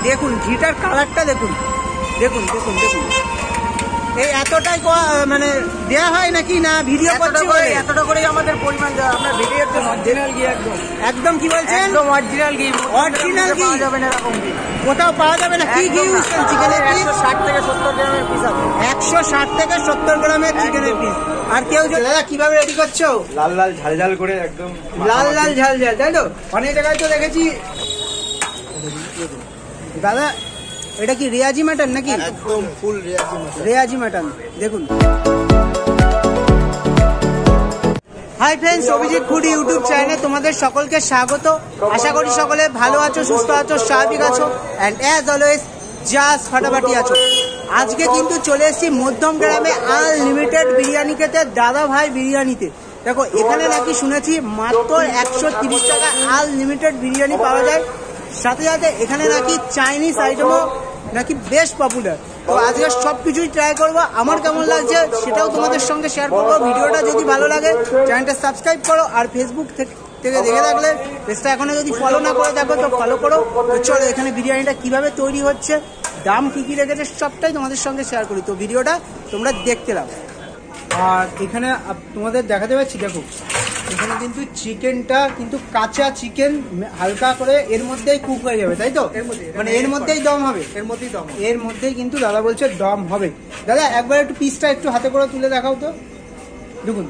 দেখুন ঘিটার কালারটা দেখুন, দেখুন দেখুন দেখুন। এই এতটাই মানে দেয়া হয় নাকি না ভিডিও করছি বলে? এতটা করেই আমাদের পরিমাণ দেওয়া। আপনার ভিডিওর জন্য অরিজিনাল ঘি একদম একদম কি বলছেন? একদম অরিজিনাল ঘি। অরিজিনাল ঘি পাওয়া যাবে না এরকম ঘি, কোথাও পাওয়া যাবে না। কি ঘি ইউজ করেন? চিকেনের পিস 160 থেকে 70 গ্রামের পিস আছে। 160 থেকে 70 গ্রামের চিকেনের পিস। আর কেউ দাদা কিভাবে রেডি করছো? লাল লাল ঝাল ঝাল করে একদম লাল লাল ঝাল ঝাল, তাই তো? অনেক জায়গায় তো দেখেছি। দাদা এটা কি রেয়াজি মাটন নাকি? একদম ফুল রেয়াজি মাটন দেখুন। Hi friends, Abhijit food YouTube চ্যানেলে তোমাদের সকলকে স্বাগত। আশা করি সকলে ভালো আছো, সুস্থ আছো, স্বাভাবিক আছো অ্যান্ড অ্যাজ অলওয়েজ জাস্ট ফাটাফাটি আছো। আজকে কিন্তু চলে এসেছি মধ্যম গ্রামে আনলিমিটেড বিরিয়ানি খেতে, দাদা ভাই বিরিয়ানিতে। দেখো এখানে নাকি শুনেছি মাত্র 130 টাকা আনলিমিটেড বিরিয়ানি পাওয়া যায়। সাথে সাথে এখানে নাকি চাইনিজ আইটেমও নাকি বেশ পপুলার। তো আজকে সব কিছুই ট্রাই করবো, আমার কেমন লাগছে সেটাও তোমাদের সঙ্গে শেয়ার করবো। ভিডিওটা যদি ভালো লাগে চ্যানেলটা সাবস্ক্রাইব করো, আর ফেসবুক থেকে দেখে থাকলে পেজটা এখনো যদি ফলো না করে থাকো তো ফলো করো। তো চলো এখানে বিরিয়ানিটা কিভাবে তৈরি হচ্ছে, দাম কি কি রেখেছে সবটাই তোমাদের সঙ্গে শেয়ার করি। তো ভিডিওটা তোমরা দেখতে দাও। আর এখানে তোমাদের দেখাতে পাচ্ছি, দেখো এখানে কিন্তু চিকেনটা কিন্তু কাঁচা চিকেন হালকা করে এর মধ্যেই কুক হয়ে যাবে, তাই তো? মানে এর মধ্যেই দম হবে, এর মধ্যেই কিন্তু দাদা বলছে দম হবে। দাদা একবার একটু পিসটা একটু হাতে করে তুলে দেখাও তো। দেখুন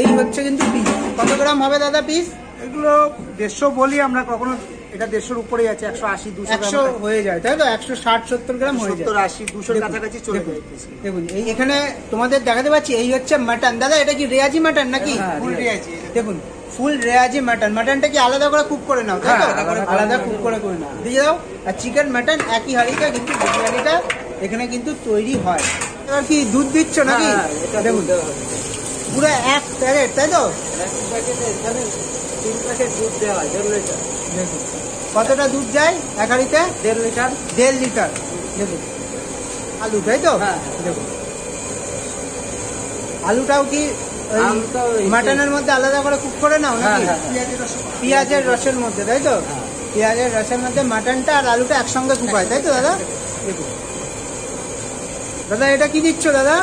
এই হচ্ছে কিন্তু পিস। কত গ্রাম হবে দাদা পিস? এগুলো 150 বলি আমরা, কখনো এটা 150-র উপরেই আছে। 180-200 হয়ে যায়, তাই তো? 160-70 গ্রাম হয়ে যায়, 70-80-200 কাছাকাছি চলে যায়। দেখুন এই এখানে তোমাদের দেখাতে পাচ্ছি এই হচ্ছে মাটন। দাদা এটা কি রেয়াজি মাটন নাকি? ফুল রেয়াজি। দেখুন ফুল রেয়াজি মাটন। মাটনটা কি আলাদা করে কুক করে নাও, তাই তো? আলাদা কুক করে নাও দিয়ে দাও। আর চিকেন মাটন একই হাঁড়িতে কিন্তু বিরিয়ানিটা এখানে কিন্তু তৈরি হয়। এবার কি দুধ দিচ্ছ নাকি? দেখুন পুরো এক প্যাকেট, তাই তো? এখানে 3 প্যাকেট দুধ দেওয়া হয়, 1.5 লিটার। দেখুন কতটা দুধ যায় এক হাঁড়িতে? 1.5 লিটার। 1.5 লিটার। দেখুন আলু, তাই তো? দেখুন আলুটাও কি মাটনের মধ্যে আলাদা করে কুক করে নাও নাকি? পেঁয়াজের রসের মধ্যে, তাই তো? পেঁয়াজের রসের মধ্যে মাটনটা আর আলুটা একসঙ্গে কুক হয়, তাই তো দাদা? দেখুন দাদা এটা কি দিচ্ছ দাদা?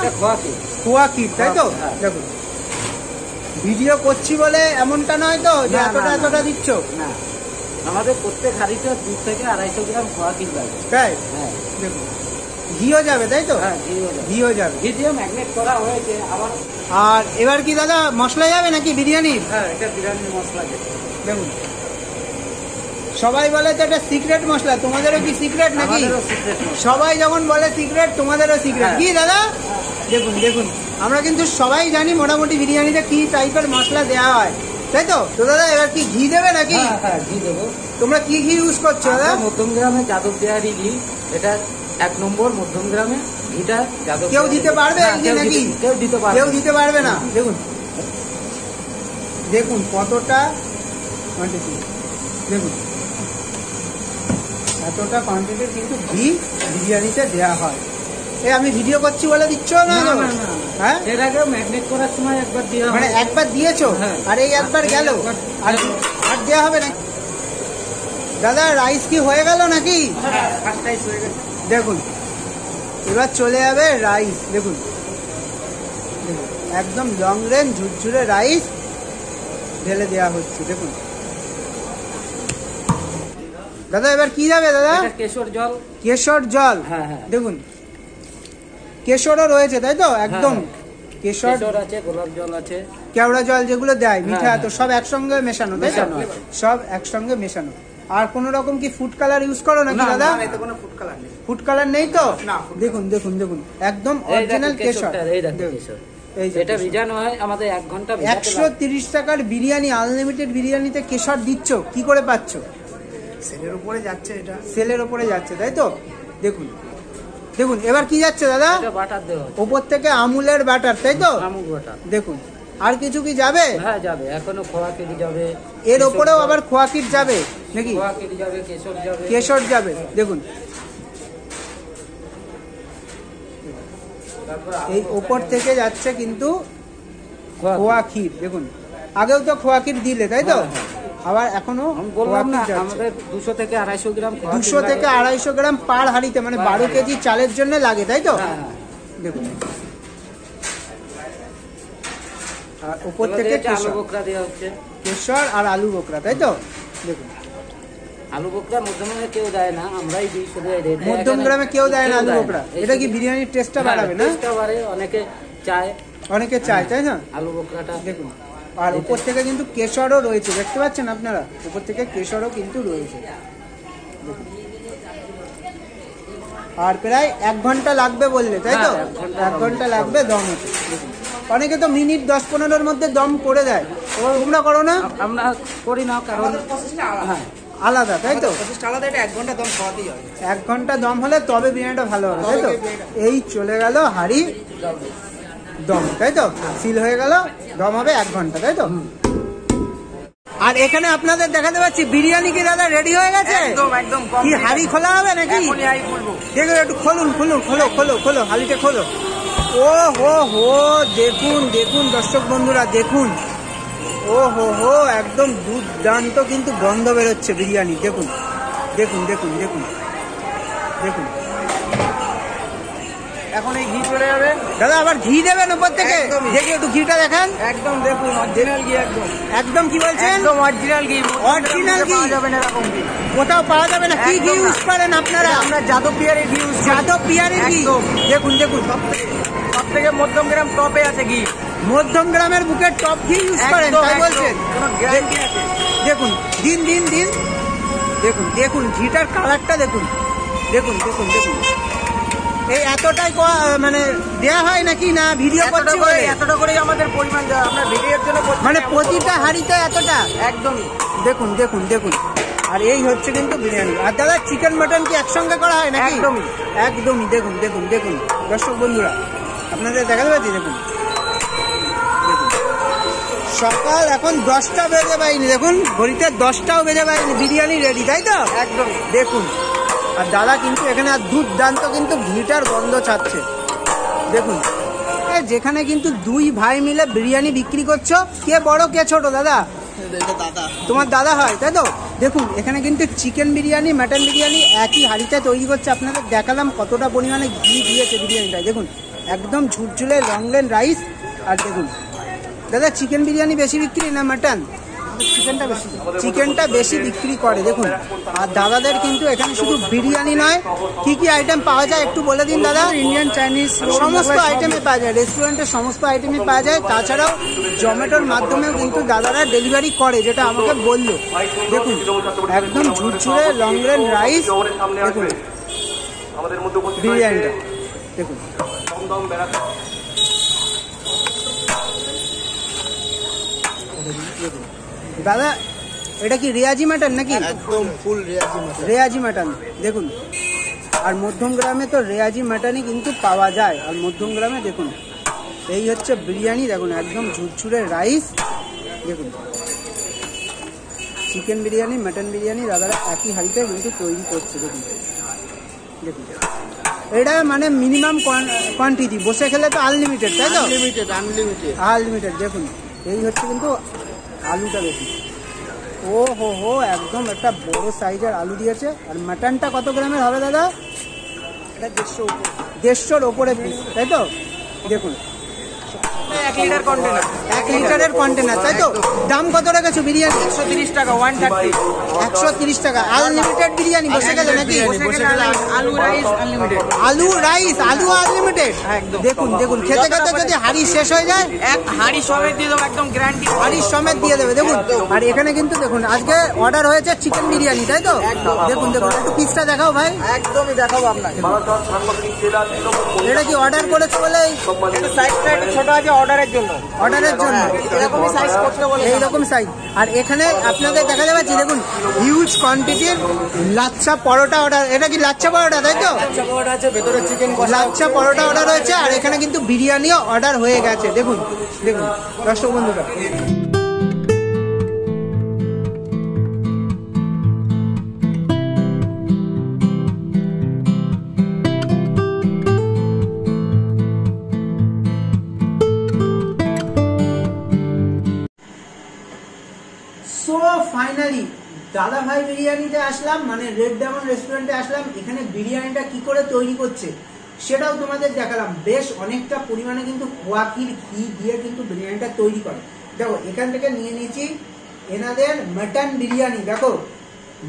খোয়া ক্ষীর, তাই তো? দেখুন ভিডিও করছি বলে এমনটা নয় তো যে এতটা দিচ্ছ না, আমাদের প্রত্যেক হাঁড়িতে 2 থেকে 250 গ্রাম খোয়া ক্ষীর লাগে, তাই? হ্যাঁ। দেখুন ঘিও যাবে, তাই তো? হ্যাঁ ঘিও যাবে। ঘি দিয়ে ম্যাগনেট করা হয়েছে আবার। আর এবার কি দাদা মশলা যাবে নাকি বিরিয়ানির? হ্যাঁ এটা বিরিয়ানির মশলা যাবে। দেখুন সবাই বলে তো এটা সিক্রেট মশলা, তোমাদেরও কি সিক্রেট নাকি? সবাই যখন বলে সিক্রেট, তোমাদেরও সিক্রেট কি দাদা? দেখুন দেখুন আমরা কিন্তু সবাই জানি মোটামুটি বিরিয়ানিতে কি টাইপের মশলা দেওয়া হয়, তাই তো? তো দাদা এবার কি ঘি দেবে নাকি? হ্যাঁ ঘি দেবো। তোমরা কি ঘি ইউজ করছো দাদা? মধ্যম গ্রামে যাদব বিহারি ঘি, এটা 1 নম্বর মধ্যম গ্রামে ঘিটা। কেউ দিতে পারবে নাকি? কেউ দিতে পারবে না। দেখুন দেখুন কতটা কোয়ান্টিটি, দেখুন এতটা কোয়ান্টিটির কিন্তু ঘি বিরিয়ানিতে দেওয়া হয়। এই আমি ভিডিও করছি বলে দিচ্ছ না? হ্যাঁ এর আগে ম্যাগনেট করার সময় একবার দেওয়া, মানে একবার দিয়েছো আর এই একবার গেল, আর দেওয়া হবে না। দাদা রাইস কি হয়ে গেল নাকি? ফার্স্ট রাইস হয়ে গেছে। দেখুন এবার চলে যাবে রাইস। দেখুন একদম লং রেঞ্জ ঝুরঝুরে রাইস ঢেলে দেওয়া হচ্ছে। দেখুন দাদা এবার কি যাবে দাদা? কেশর জল। কেশর জল, হ্যাঁ। দেখুন কেশরও রয়েছে, তাই তো? একদম কেশর আছে, গোলাপ জল আছে, কেওড়া জল যেগুলো দেয় মিঠা, তো সব একসঙ্গে মেশানো, তাই তো? সব একসঙ্গে মেশানো। আর কোন রকম কি ফুড কালার ইউজ করো নাকি দাদা? কোনো ফুড কালার নেই। ফুড কালার নেই তো? না। দেখুন দেখুন দেখুন একদম অরিজিনাল কেশর। এটা ভিজানো হয় আমাদের 1 ঘন্টা। 130 টাকার বিরিয়ানি, আনলিমিটেড বিরিয়ানিতে কেশর দিচ্ছ, কি করে পাচ্ছ? সেলের উপরে যাচ্ছে, এটা সেলের উপরে যাচ্ছে, তাই তো? দেখুন দেখুন এবার কি যাচ্ছে দাদা? বাটার দেওয়া, উপর থেকে আমুলের বাটার, তাই তো? আমুল বাটার। দেখুন আর কিছু কি যাবে? হ্যাঁ যাবে, এখনো খোয়া ক্ষীর যাবে, এর ওপরেও আবার খোয়া ক্ষীর যাবে নাকি? খোয়া ক্ষীর যাবে, কেশর যাবে, কেশর যাবে। দেখুন এই ওপর থেকে যাচ্ছে কিন্তু খোয়া ক্ষীর। দেখুন আগেও তো খোয়া ক্ষীর দিলে, তাই তো? আবার এখনো বললাম না যাচ্ছে। আমাদের 200 থেকে 250 গ্রাম 200 থেকে 250 গ্রাম পার হাঁড়িতে, মানে 12 কেজি চালের জন্য লাগে, তাই তো? হ্যাঁ। দেখুন, আর উপর থেকে আলু বোকরা দেওয়া হচ্ছে, কেশর আর আলু বোকরা, তাই তো? দেখুন, আলু বোকরা মধ্যমগ্রামে কেউ দেয় না, আমরাই দিই শুধু। মধ্যমগ্রামে কেউ দেয় না আলু বোকরা। এটা কি বিরিয়ানির টেস্টটা বাড়াবে না? টেস্টটা বাড়ে, অনেকে চায়, তাই না? আলু বোকরাটা দেখুন, আর উপর থেকে কিন্তু কেশরও রয়েছে, দেখতে পাচ্ছেন আপনারা? উপর থেকে কেশরও কিন্তু রয়েছে। দেখুন। আর প্রায় 1 ঘন্টা লাগবে বললে, তাই তো? 1 ঘন্টা লাগবে দম হতে। দেখুন, অনেকে তো মিনিট 10-15-এর মধ্যে দম করে দেয়, তোমরা করো না? আমরা করি না, কারণ হ্যাঁ আলাদা, তাই তো? আলাদা, এটা 1 ঘন্টা দম খাওয়াতেই হবে। 1 ঘন্টা দম হলে তবে বিরিয়ানিটা ভালো হবে, তাই তো? এই চলে গেল হাঁড়ি দম, তাই তো? সিল হয়ে গেল, দম হবে 1 ঘন্টা, তাই তো? আর এখানে আপনাদের দেখাতে পাচ্ছি বিরিয়ানি কি দাদা রেডি হয়ে গেছে? একদম কি হাঁড়ি খোলা হবে নাকি? দেখো একটু খোলো হাঁড়িটা খোলো। ও হো, দেখুন দর্শক বন্ধুরা, দেখুন, ও হো, একদম দুর্দান্ত কিন্তু গন্ধ বেরোচ্ছে বিরিয়ানি। দেখুন, এখন এই ঘি চলে যাবে। দাদা আবার ঘি দেবেন উপর থেকে? একদমই। দেখি একটু ঘিটা দেখান। একদম দেখুন, অরিজিনাল ঘি, একদম কি বলছেন? একদম অরিজিনাল ঘি। অরিজিনাল ঘি পাওয়া যাবে না এরকম ঘি, কোথাও পাওয়া যাবে না। কি ঘি একদম ইউজ করেন আপনারা? আমরা যাদব পিয়ারের ঘি ইউজ করি। যাদব পিয়ারের ঘি। একদম। দেখুন, সব থেকে মধ্যমগ্রাম টপে আছে ঘি। মধ্যম গ্রামের বুকের টপ ঘি ইউজ করেন, একদম, তাই একদম। বলছেন? কোনো গ্যারান্টি আছে। দেখুন, দিন। দেখুন ঘিটার কালারটা দেখুন। এই এতটাই মানে দেয়া হয় নাকি না ভিডিও করছি বলে? এতটা করেই আমাদের পরিমাণ দেওয়া, আমরা ভিডিওর জন্য মানে প্রতিটা হাঁড়িতে এতটা? একদমই। দেখুন। আর এই হচ্ছে কিন্তু বিরিয়ানি। আর দাদা চিকেন মাটন কি একসঙ্গে করা হয় নাকি? একদমই। দেখুন দর্শক বন্ধুরা, আপনাদের দেখাতে পাচ্ছি। দেখুন, সকাল এখন 10টা বেজে পাইনি, দেখুন ঘড়িতে 10টাও বেজে পাইনি, বিরিয়ানি রেডি, তাই তো? একদম। দেখুন, আর দাদা কিন্তু এখানে আর দুর্দান্ত কিন্তু ঘিটার গন্ধ ছাড়ছে। দেখুন, যেখানে কিন্তু 2 ভাই মিলে বিরিয়ানি বিক্রি করছো, কে বড় কে ছোট? দাদা তোমার দাদা হয়, তাই তো? দেখুন, এখানে কিন্তু চিকেন বিরিয়ানি, মাটন বিরিয়ানি একই হাঁড়িতে তৈরি করছে। আপনাদের দেখালাম কতটা পরিমাণে ঘি দিয়েছে বিরিয়ানিটা। দেখুন, একদম ঝুরঝুরে লংলেন রাইস। আর দেখুন দাদা, চিকেন বিরিয়ানি বেশি বিক্রি না মাটন? চিকেনটা বেশি বিক্রি করে। দেখুন, আর দাদাদের কিন্তু এখানে শুধু বিরিয়ানি নয়, কি আইটেম পাওয়া যায় একটু বলে দিন দাদা। ইন্ডিয়ান, চাইনিজ সমস্ত আইটেমে পাওয়া যায়, রেস্টুরেন্টের সমস্ত আইটেমে পাওয়া যায়। তাছাড়াও জোম্যাটোর মাধ্যমেও কিন্তু দাদারা ডেলিভারি করে, যেটা আমাকে বললো। দেখুন, একদম ঝুরঝুরে লংলেন রাইস। দেখুন বিরিয়ানিটা, দেখুন দাদা, এটা কি রেয়াজি মাটন নাকি? একদম ফুল রেয়াজি মাটন। দেখুন, আর মধ্যম গ্রামে তো রেয়াজি মাটনই কিন্তু পাওয়া যায়। আর মধ্যম গ্রামে দেখুন, এই হচ্ছে বিরিয়ানি। দেখুন, একদম ঝুরঝুরে রাইস। দেখুন, চিকেন বিরিয়ানি, মাটন বিরিয়ানি দাদারা একই হাঁড়িতে কিন্তু তৈরি করছে। দেখুন এটা মানে মিনিমাম কোয়ান্টিটি, বসে খেলে তো আনলিমিটেড, তাই তো? আনলিমিটেড। দেখুন, এই হচ্ছে কিন্তু আলুটা দেখুন, ও হো, একদম একটা বড় সাইজের আলু দিয়েছে। আর মাটনটা কত গ্রামের হবে দাদা? এটা 150-র ওপরে পিস, তাই তো? দেখুন, 1 লিটার কন্টেনার, 1 লিটারের কন্টেনার, তাই তো? দাম কত রেখেছো বিরিয়ানি? 130 টাকা, 130। 130 টাকা। আনলিমিটেড বিরিয়ানি বসে গেলে নাকি? আলু রাইস আনলিমিটেড। আলু আনলিমিটেড। দেখুন খেতে যদি হাঁড়ি শেষ হয়ে যায়, এক হাঁড়ি সমেত দিয়ে দেবো, একদম গ্যারান্টি। হাঁড়ির সমেত দিয়ে দেবে। দেখুন, আর এখানে কিন্তু দেখুন আজকে অর্ডার হয়েছে চিকেন বিরিয়ানি, তাই তো? দেখুন একটু পিসটা দেখাও ভাই। একদমই দেখাবো আপনাকে। এটা কি অর্ডার করেছে বলে? এটা সাইজটা একটু ছোট আছে অর্ডারের জন্য। এরকমই সাইজ করতে বলে, এইরকম সাইজ। আর এখানে আপনাদের দেখা যাচ্ছে, দেখুন হিউজ কোয়ান্টিটির লাচ্ছা পরোটা অর্ডার। এটা কি লাচ্ছা পরোটা, তাই তো? পরোটা আছে, ভেতরে চিকেন কষা। লাচ্ছা পরোটা অর্ডার হয়েছে। আর এখানে কিন্তু বিরিয়ানিও অর্ডার হয়ে গেছে। দেখুন দর্শক বন্ধুরা, দাদা ভাই বিরিয়ানিতে আসলাম, মানে রেড ডায়মন্ড রেস্টুরেন্টে আসলাম। এখানে বিরিয়ানিটা কি করে তৈরি করছে সেটাও তোমাদের দেখালাম। বেশ অনেকটা পরিমাণে কিন্তু খোয়াকির ঘি দিয়ে কিন্তু বিরিয়ানিটা তৈরি করে। দেখো এখান থেকে নিয়ে নিয়েছি এনাদের মাটন বিরিয়ানি। দেখো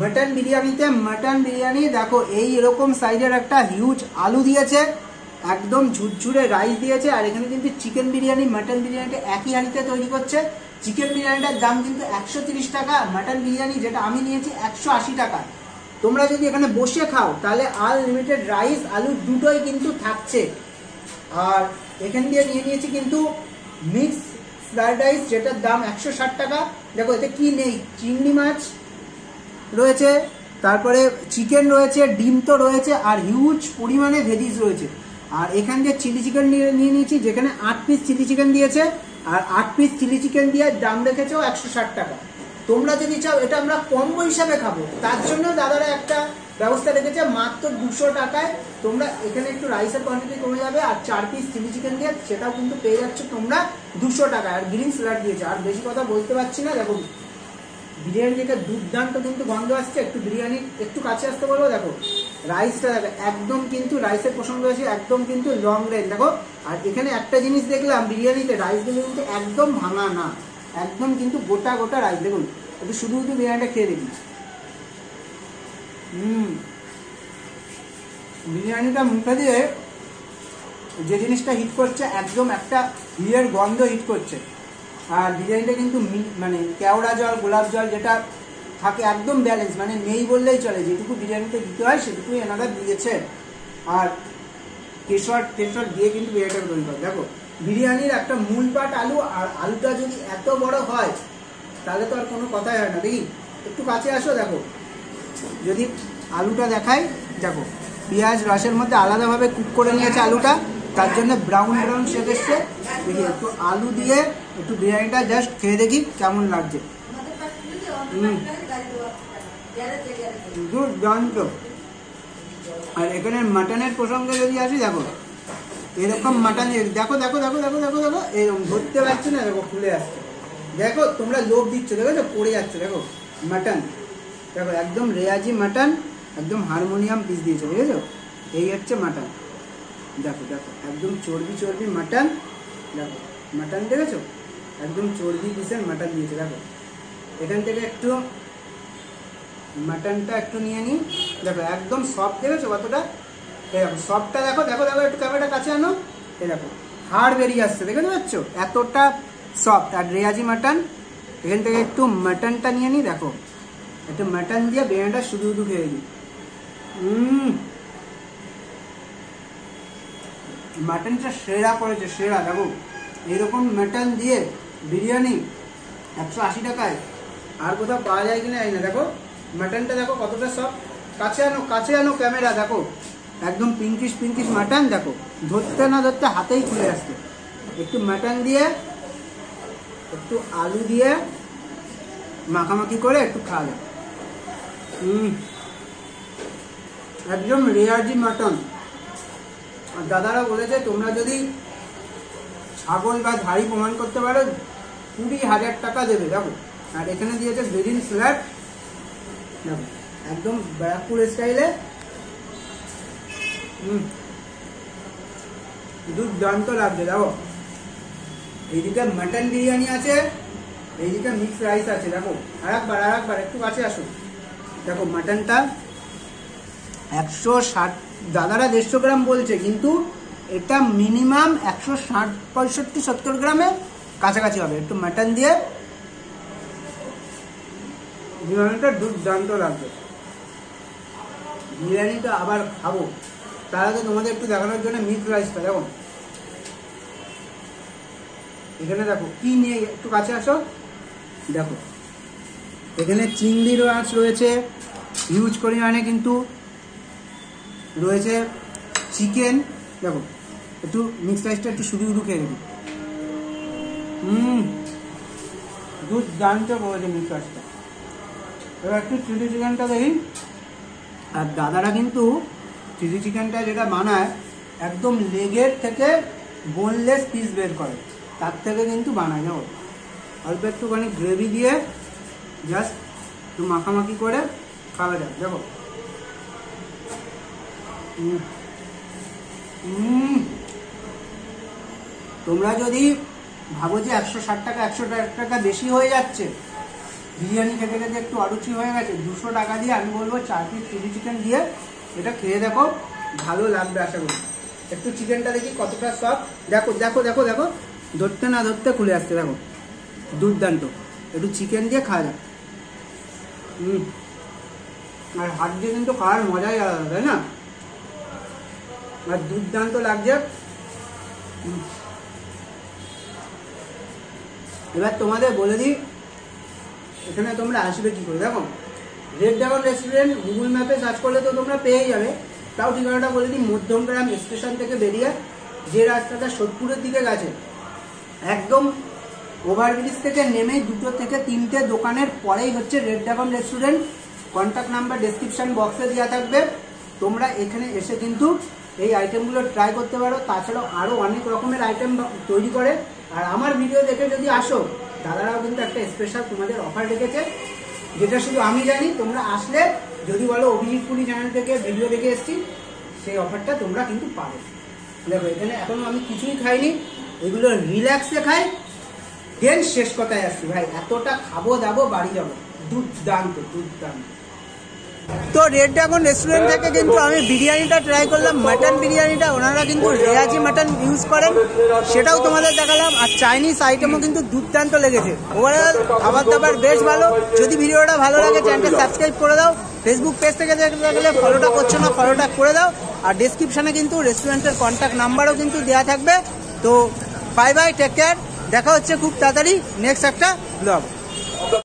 মাটন বিরিয়ানিতে মাটন বিরিয়ানি দেখো এই এরকম সাইজের একটা হিউজ আলু দিয়েছে, একদম ঝুরঝুরে রাইস দিয়েছে। আর এখানে কিন্তু চিকেন বিরিয়ানি মাটন বিরিয়ানিটা একই হাঁড়িতে তৈরি করছে। চিকেন বিরিয়ানিটার দাম কিন্তু 130 টাকা, মাটন বিরিয়ানি যেটা আমি নিয়েছি 180 টাকা। তোমরা যদি এখানে বসে খাও তাহলে আনলিমিটেড রাইস আলু দুটোই কিন্তু থাকছে। আর এখান দিয়ে নিয়ে নিয়েছি কিন্তু মিক্স ফ্রাইড রাইস যেটার দাম 160 টাকা। দেখো এতে কি নেই, চিংড়ি মাছ রয়েছে, তারপরে চিকেন রয়েছে, ডিম তো রয়েছে, আর হিউজ পরিমাণে ভেজিস রয়েছে। আর এখান দিয়ে চিলি চিকেন নিয়ে নিয়েছি, যেখানে 8 পিস চিলি চিকেন দিয়েছে। আর 8 পিস চিলি চিকেন দিয়ে দাম রেখেছে 160 টাকা। তোমরা যদি চাও এটা আমরা কম্বো হিসাবে খাবো, তার জন্য দাদারা একটা ব্যবস্থা রেখেছে মাত্র 200 টাকায়। তোমরা এখানে একটু রাইসের কোয়ান্টিটি কমে যাবে, আর 4 পিস চিলি চিকেন দিয়ে সেটাও কিন্তু পেয়ে যাচ্ছ তোমরা 200 টাকায়। আর গ্রিন স্যালাড দিয়েছে। আর বেশি কথা বলতে পারছি না। দেখো বিরিয়ানি থেকে দুর্দান্ত কিন্তু গন্ধ আসছে। একটু বিরিয়ানি একটু কাছে আসতে বলবো। দেখো রাইসটা দেখো একদম কিন্তু রাইসের প্রসঙ্গ হয়েছে, একদম কিন্তু লং রেঞ্জ। দেখো আর এখানে একটা জিনিস দেখলাম বিরিয়ানিতে, রাইসগুলো কিন্তু একদম ভাঙা না, একদম কিন্তু গোটা গোটা রাইস। দেখুন একটু শুধু শুধু বিরিয়ানিটা খেয়ে দেখি। বিরিয়ানিটা মুখে দিয়ে যে জিনিসটা হিট করছে, একদম একটা ঘিয়ের গন্ধ হিট করছে। আর বিরিয়ানিটা কিন্তু মানে কেওড়া জল গোলাপ জল যেটা থাকে একদম ব্যালেন্স, মানে নেই বললেই চলে। যেটুকু বিরিয়ানিতে দিতে হয় সেটুকুই এনারা দিয়েছে। আর কেশর দিয়ে কিন্তু বিরিয়ানিটা তৈরি করে। দেখো বিরিয়ানির একটা মূল পাট আলু, আর আলুটা যদি এত বড় হয় তাহলে তো আর কোনো কথাই হয় না। দেখি একটু কাছে আসো। দেখো যদি আলুটা দেখাই, দেখো পেঁয়াজ রসের মধ্যে আলাদাভাবে কুক করে নিয়েছে আলুটা, তার জন্য ব্রাউন ব্রাউন শেপ এসছে। দেখি একটু আলু দিয়ে একটু বিরিয়ানিটা জাস্ট খেয়ে দেখি কেমন লাগছে। দুর্দান্ত। আর এখানে মাটনের প্রসঙ্গে যদি আসি, দেখো এরকম মাটন, দেখো দেখো দেখো দেখো দেখো দেখো এরকম ধরতে পারছি না, দেখো খুলে আসছে। দেখো তোমরা লোভ দিচ্ছ, দেখো পড়ে যাচ্ছে। দেখো মাটন, দেখো একদম রেয়াজি মাটন, একদম হারমোনিয়াম পিস দিয়েছে, বুঝেছো? এই হচ্ছে মাটন। দেখো দেখো একদম চর্বি চর্বি মাটন। দেখো মাটন দেখেছো, একদম চর্বি পিসের মাটন দিয়েছে। দেখো এখান থেকে একটু মাটনটা একটু নিয়ে নিই। দেখো একদম সফট, দেখেছো কতটা? এই দেখো সফটটা, দেখো দেখো দেখো একটু ক্যামেরাটা কাছে আনো। এই দেখো হাড় বেরিয়ে আসছে, দেখে পাচ্ছ এতটা সফট। আর রেয়াজি মাটন, এখান থেকে একটু মাটনটা নিয়ে নিই। দেখো একটু মাটন দিয়ে বিরিয়ানিটা শুধু শুধু খেয়ে দিই। মাটনটা সেরা করেছে, সেরা। দেখো এরকম মাটন দিয়ে বিরিয়ানি 180 টাকায় আর কোথাও পাওয়া যায় কিনা এই না। দেখো মাটনটা দেখো কতটা সফট। কাছে আনো ক্যামেরা। দেখো একদম পিঙ্কিশ পিঙ্কিশ মাটন। দেখো ধরতে না ধরতে হাতেই খুলে আসছে। একটু মাটন দিয়ে একটু আলু দিয়ে মাখামাখি করে একটু খাওয়া যায়। একদম রেয়াজি মাটন। আর দাদারা বলেছে তোমরা যদি ছাগল বা ধাড়ি প্রমাণ করতে পারো 20,000 টাকা দেবে। দেখো আর এখানে দিয়েছে গ্রিন স্যালাড। দেখো একদম ব্যারাকপুর স্টাইলে। দুর্দান্ত লাগছে। দেখো এইদিকে মাটন বিরিয়ানি আছে, এইদিকে মিক্স রাইস আছে। দেখো আরেকবার একটু কাছে আসো। দেখো মাটনটা 160, দাদারা 150 গ্রাম বলছে, কিন্তু এটা মিনিমাম 160, 65, 70 গ্রামের কাছাকাছি হবে। একটু মাটন দিয়ে বিরিয়ানিটা দুর্দান্ত লাগবে। বিরিয়ানিটা আবার খাবো, তার আগে তোমাদের একটু দেখানোর জন্য মিক্স রাইসটা। দেখো এখানে দেখো কি নিয়ে, একটু কাছে আসো। দেখো এখানে চিংড়ি মাছ রয়েছে হিউজ পরিমাণে, কিন্তু রয়েছে চিকেন। দেখো একটু মিক্স রাইসটা একটু শুধু শুধু খেয়ে দেখি। দুর্দান্ত করেছে মিক্স রাইসটা। এবার একটু চিলি চিকেনটা দেখি। আর দাদারা কিন্তু চিলি চিকেনটা যেটা বানায় একদম লেগের থেকে বোনলেস পিস বের করে, তার থেকে কিন্তু বানায়। দেখো অল্প একটুখানি গ্রেভি দিয়ে জাস্ট একটু মাখামাখি করে খাওয়া যাক। দেখো তোমরা যদি ভাবো যে 160 টাকা 100 টাকা বেশি হয়ে যাচ্ছে, বিরিয়ানি খেতে খেতে একটু অরুচি হয়ে গেছে, 200 টাকা দিয়ে আমি বলবো 4 পিস চিলি চিকেন দিয়ে এটা খেয়ে দেখো, ভালো লাগবে আশা করি। একটু চিকেনটা দেখি কতটা সফট, দেখো দেখো দেখো দেখো, ধরতে না ধরতে খুলে আসছে, দেখো দুর্দান্ত। একটু চিকেন দিয়ে খাওয়া যাক। আর হাত দিয়ে কিন্তু খাওয়ার মজাই আলাদা, তাই না? আর দুর্দান্ত লাগছে। এবার তোমাদের বলে দিই এখানে তোমরা আসবে কি করে। দেখো রেড ড্রাগন রেস্টুরেন্ট গুগল ম্যাপে সার্চ করলে তো তোমরা পেয়ে যাবে। তাও ঠিকানাটা বলে দিই, মধ্যমগ্রাম স্টেশন থেকে বেরিয়ে যে রাস্তাটা সোদপুরের দিকে গেছে, একদম ওভারব্রিজ থেকে নেমে 2 থেকে 3টে দোকানের পরেই হচ্ছে red dragon restaurant. Contact number description বক্সে দেওয়া থাকবে। তোমরা এখানে এসে কিন্তু এই আইটেমগুলো ট্রাই করতে পারো। তাছাড়াও আরও অনেক রকমের আইটেম তৈরি করে। আর আমার ভিডিও দেখে যদি আসো, দাদারাও কিন্তু একটা স্পেশাল তোমাদের অফার রেখেছে, যেটা শুধু আমি জানি। তোমরা আসলে যদি বলো অভিজিৎ পুরী চ্যানেল থেকে ভিডিও দেখে এসেছি, সেই অফারটা তোমরা কিন্তু পাবে। দেখো এখানে এখনো আমি কিছুই খাইনি, এগুলো রিল্যাক্সে খাই, দেন শেষ কথায় আসছি ভাই, এতটা খাবো দাবো বাড়ি যাবো, দুর্দান্ত দুর্দান্ত। তো রেড ড্রাগন রেস্টুরেন্ট থেকে কিন্তু আমি বিরিয়ানিটা ট্রাই করলাম, মাটন বিরিয়ানিটা। ওনারা কিন্তু রেয়াজি মাটন ইউজ করেন, সেটাও তোমাদের দেখালাম। আর চাইনিজ আইটেমও কিন্তু দুর্দান্ত লেগেছে। ওভারঅল খাবার দাবার বেশ ভালো। যদি ভিডিওটা ভালো লাগে চ্যানেলটা সাবস্ক্রাইব করে দাও। ফেসবুক পেজ থেকে দেখতে গেলে ফলোটা করছো না, ফলোটা করে দাও। আর ডেসক্রিপশনে কিন্তু রেস্টুরেন্টের কন্ট্যাক্ট নাম্বারও কিন্তু দেওয়া থাকবে। তো বাই বাই, টেক কেয়ার। দেখা হচ্ছে খুব তাড়াতাড়ি নেক্সট একটা ব্লগ।